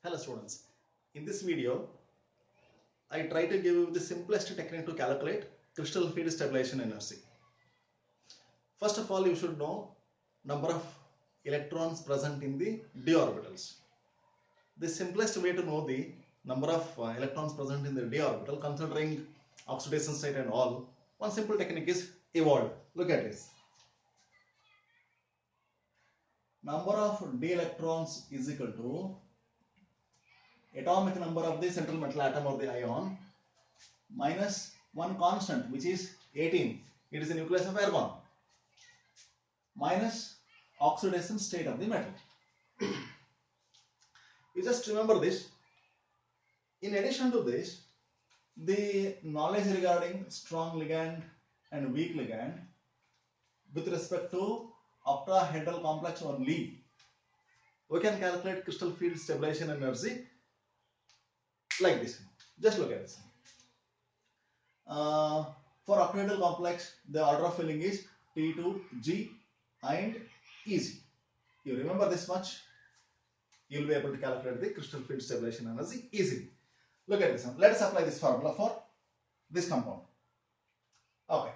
Hello students, in this video I try to give you the simplest technique to calculate crystal field stabilization energy. First of all, you should know number of electrons present in the d orbitals. The simplest way to know the number of electrons present in the d orbital considering oxidation state and all, one simple technique is evolved. Look at this. Number of d electrons is equal to atomic number of the central metal atom or the ion minus one constant which is 18. It is the nucleus of argon minus oxidation state of the metal. You just remember this. In addition to this, the knowledge regarding strong ligand and weak ligand with respect to octahedral complex only, we can calculate crystal field stabilization energy like this. Just look at this. For octahedral complex, the order of filling is T2G and EG. You remember this much, you will be able to calculate the crystal field stabilization energy easily. Look at this one. Let us apply this formula for this compound. Okay.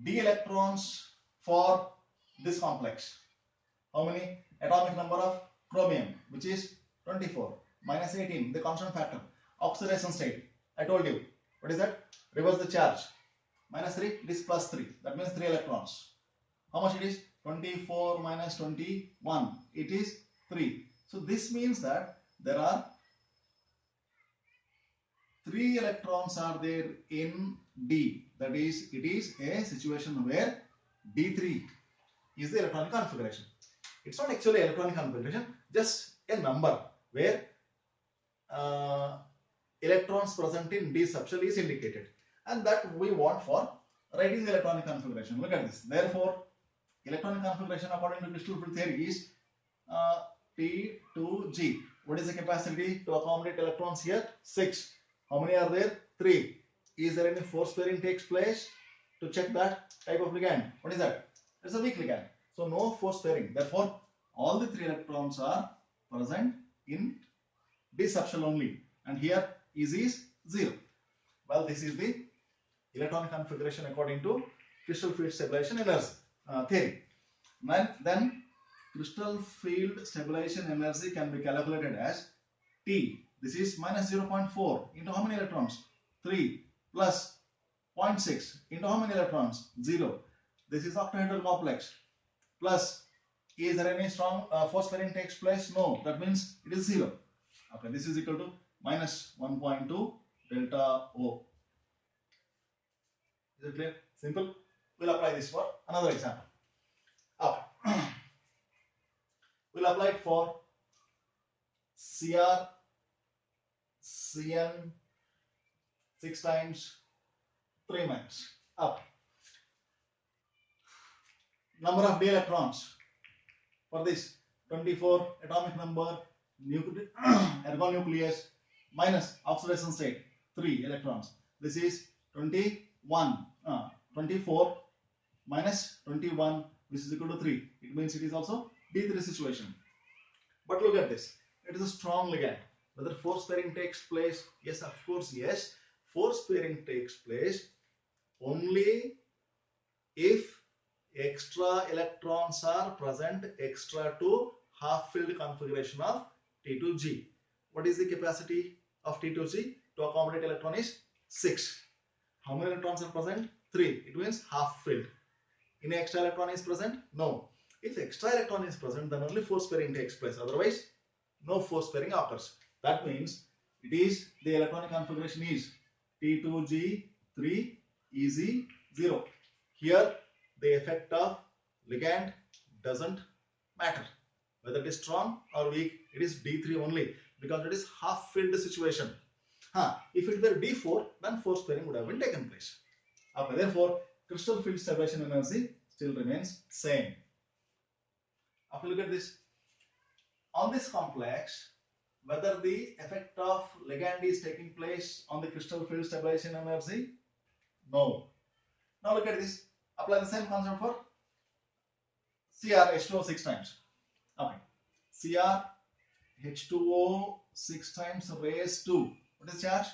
D electrons for this complex. How many? Atomic number of chromium, which is 24, minus 18, the constant factor. Oxidation state, I told you. What is that? Reverse the charge. Minus 3, it is plus 3. That means 3 electrons. How much it is? 24 minus 21. It is 3. So this means that there are 3 electrons are there in D. That is, it is a situation where D3 is the electronic configuration. It's not actually electronic configuration, just a number where electrons present in D subshell is indicated. And that we want for writing the electronic configuration. Look at this. Therefore, electronic configuration according to crystal field theory is T2G. What is the capacity to accommodate electrons here? 6. How many are there? 3. Is there any force pairing takes place? To check that type of ligand. What is that? It's a weak ligand. So no force pairing. Therefore, all the 3 electrons are present in D subshell only. And here EG is 0. Well, this is the electronic configuration according to crystal field stabilization energy theory. Then crystal field stabilization energy can be calculated as T. This is minus 0.4 into how many electrons? 3 plus 0.6 into how many electrons? 0. This is octahedral complex. Plus, is there any strong force pairing takes place? No. That means it is 0. Okay, this is equal to minus 1.2 delta O. Is it clear? Simple. We'll apply this for another example. Okay. We'll apply it for Cr Cn 6 times 3 minus. Okay. Number of d electrons for this 24 atomic number argon nucleus minus oxidation state 3 electrons. This is 24 minus 21, which is equal to 3. It means it is also D3 situation. But look at this. It is a strong ligand. Whether force pairing takes place? Yes, of course, yes. Force pairing takes place only if extra electrons are present extra to half filled configuration of T2G. What is the capacity of T2G to accommodate electron is 6. How many electrons are present? 3. It means half filled. Any extra electron is present? No. If extra electron is present, then only force pairing takes place. Otherwise, no force pairing occurs. That means it is the electronic configuration is T2G 3 EG 0. Here the effect of ligand doesn't matter. Whether it is strong or weak, it is D3 only because it is half filled situation. If it were D4, then force pairing would have been taken place. Okay, therefore, crystal field stabilization energy still remains same. Okay, look at this. On this complex, whether the effect of ligand is taking place on the crystal field stabilization energy? No. Now look at this. Apply the same concept for Cr H2O 6 times. Okay. Cr H2O 6 times raised to, what is charge?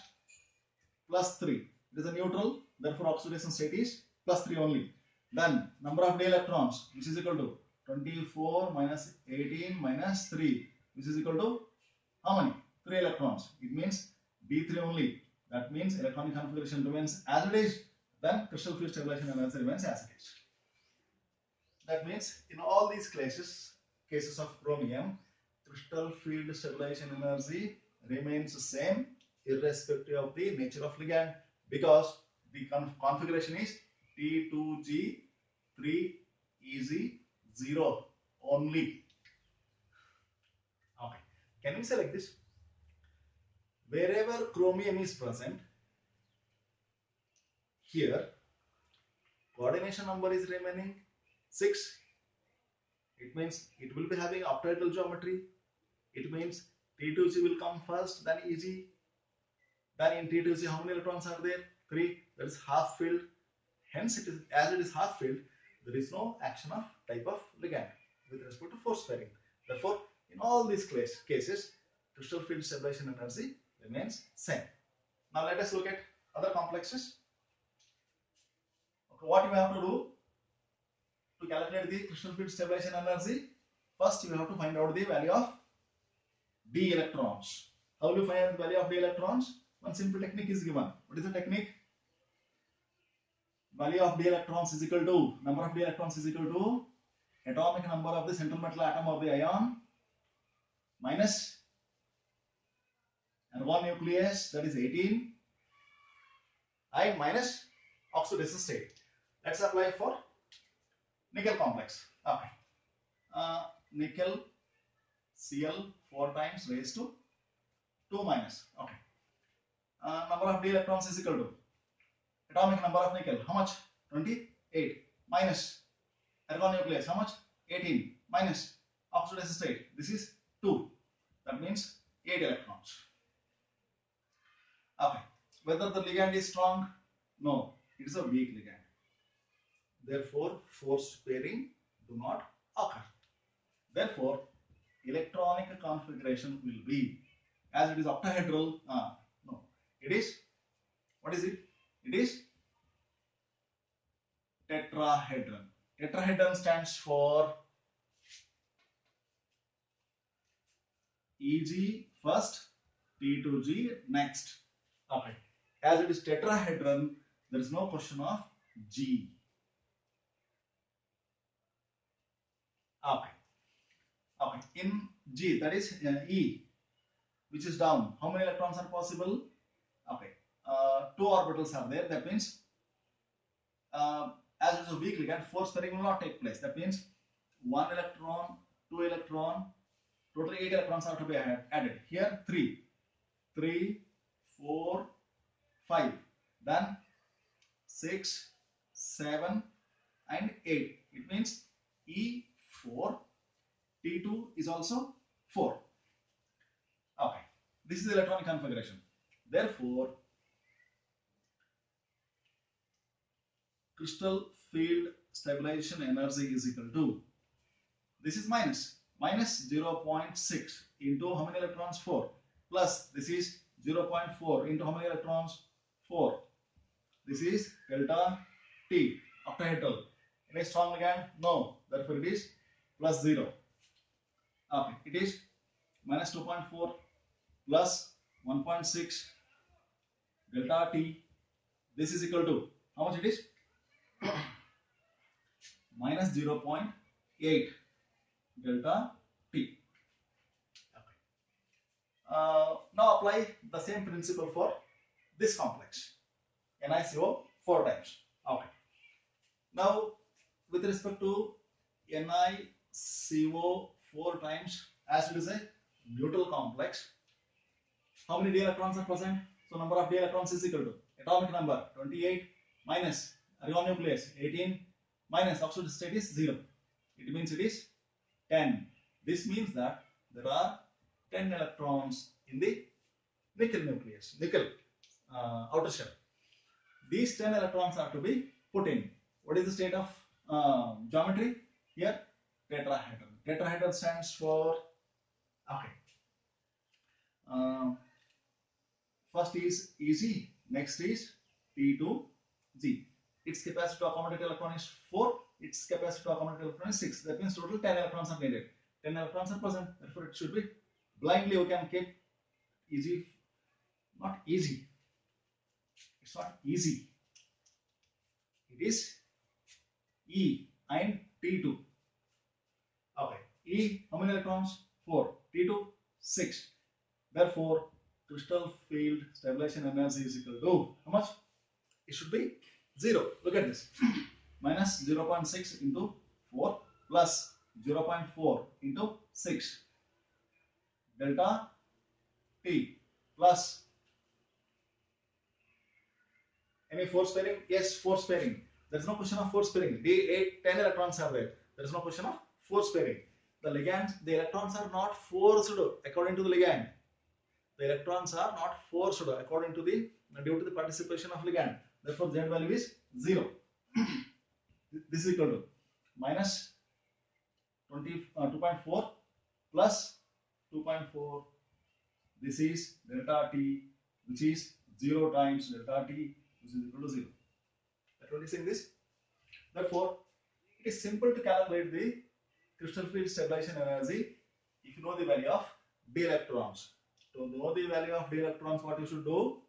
Plus 3. It is a neutral, therefore oxidation state is plus 3 only. Then number of d electrons, which is equal to 24 minus 18 minus 3, which is equal to how many? 3 electrons. It means d3 only. That means electronic configuration remains as it is. Then crystal field stabilization energy remains as it is. That means in all these cases of chromium, crystal field stabilization energy remains the same irrespective of the nature of ligand, because the configuration is T2G 3Ez0 only. Okay. Can we say like this? Wherever chromium is present, here coordination number is remaining 6. It means it will be having octahedral geometry. It means T2G will come first, then EG. Then in T2G, how many electrons are there? 3. That is half filled. Hence, it is as it is half filled, there is no action of type of ligand with respect to force pairing. Therefore, in all these cases, crystal field stabilization energy remains same. Now let us look at other complexes. Okay, what you have to do to calculate the crystal field stabilization energy? First, you have to find out the value of d electrons. How will you find the value of d electrons? One simple technique is given. What is the technique? Value of d electrons is equal to, number of d electrons is equal to atomic number of the central metal atom or the ion minus argon nucleus, that is 18, and minus oxidation state. Let's apply for nickel complex. Okay. Nickel Cl 4 times raised to 2 minus. Okay. Number of d electrons is equal to atomic number of nickel, how much? 28, minus argon nucleus, how much? 18, minus oxidation state, this is 2. That means 8 electrons. Okay. Whether the ligand is strong? No, it is a weak ligand. Therefore, forced pairing do not occur. Therefore, electronic configuration will be, as it is octahedral, no, it is, what is it? It is tetrahedron. Tetrahedron stands for EG first, T2G next. Okay. As it is tetrahedron, there is no question of G. Okay. Okay. In G, that is E, which is down, how many electrons are possible? Okay. 2 orbitals are there. That means, as it is a weak ligand, force pairing will not take place. That means 1 electron, 2 electron, total 8 electrons are to be added. Here 3, 4, 5, then 6, 7 and 8. It means E4, T2 is also 4. Okay, this is the electronic configuration. Therefore, crystal field stabilization energy is equal to, this is minus 0.6 into how many electrons? 4, plus this is 0.4 into how many electrons? 4. This is delta T, octahedral. In a strong ligand? No. Therefore, it is plus 0. Okay, it is minus 2.4 plus 1.6 delta T. This is equal to, how much it is? Minus 0.8 delta T. Okay. Now apply the same principle for this complex, NiCO 4 times. Okay. Now, with respect to NiCO 4 times, as it is a neutral complex, how many d electrons are present? So, number of d electrons is equal to atomic number 28 minus argon nucleus 18 minus oxidation state is 0. It means it is 10. This means that there are 10 electrons in the nickel nucleus, nickel outer shell. These 10 electrons are to be put in. What is the state of geometry? Here, tetrahedron. Tetrahedron stands for, okay, Uh, First is Eg, next is P to G. Its capacity to accommodate electron is 4, its capacity to accommodate electron is 6. That means total 10 electrons are needed. 10 electrons are present, therefore it should be blindly we can keep Eg, not easy. It's not easy. It is E and T2. Okay. E, how many electrons? 4. T2, 6. Therefore, crystal field stabilization energy is equal to how much? It should be 0. Look at this. Minus 0.6 into 4 plus 0.4 into 6. Delta T plus any force pairing? Yes, force pairing. There is no question of force pairing. D8, 10 electrons are there. There is no question of force pairing. The ligands, the electrons are not forced according to the ligand. The electrons are not forced according to the due to the participation of ligand. Therefore, Z value is 0. This is equal to minus 2.4 plus 2.4. This is delta T, which is 0 times delta T, which is equal to 0. What is saying this? Therefore, it is simple to calculate the crystal field stabilization energy if you know the value of d electrons. To know the value of d electrons, what you should do?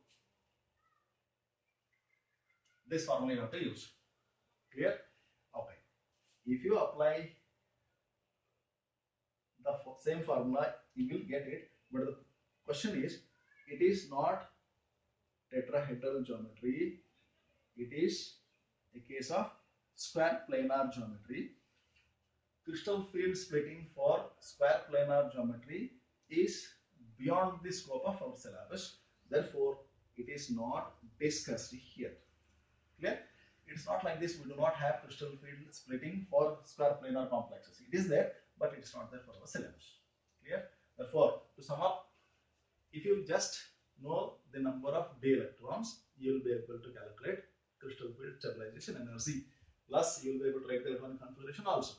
This formula you have to use. Clear? Okay. If you apply the same formula, you will get it. But the question is, it is not tetrahedral geometry. It is a case of square planar geometry. Crystal field splitting for square planar geometry is beyond the scope of our syllabus. Therefore, it is not discussed here. Clear? It is not like this. We do not have crystal field splitting for square planar complexes. It is there, but it is not there for our syllabus. Clear? Therefore, to sum up, if you just know the number of d electrons, you will be able to calculate crystal field stabilization energy. Plus, you will be able to write the electronic configuration also.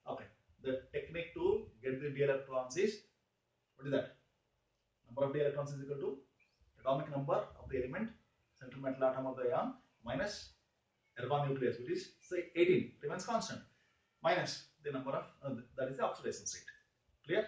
Okay. The technique to get the d electrons is, what is that? Number of d electrons is equal to atomic number of the element, central metal atom of the ion, minus argon nucleus, which is say 18, remains constant, minus the number of that is the oxidation state. Clear?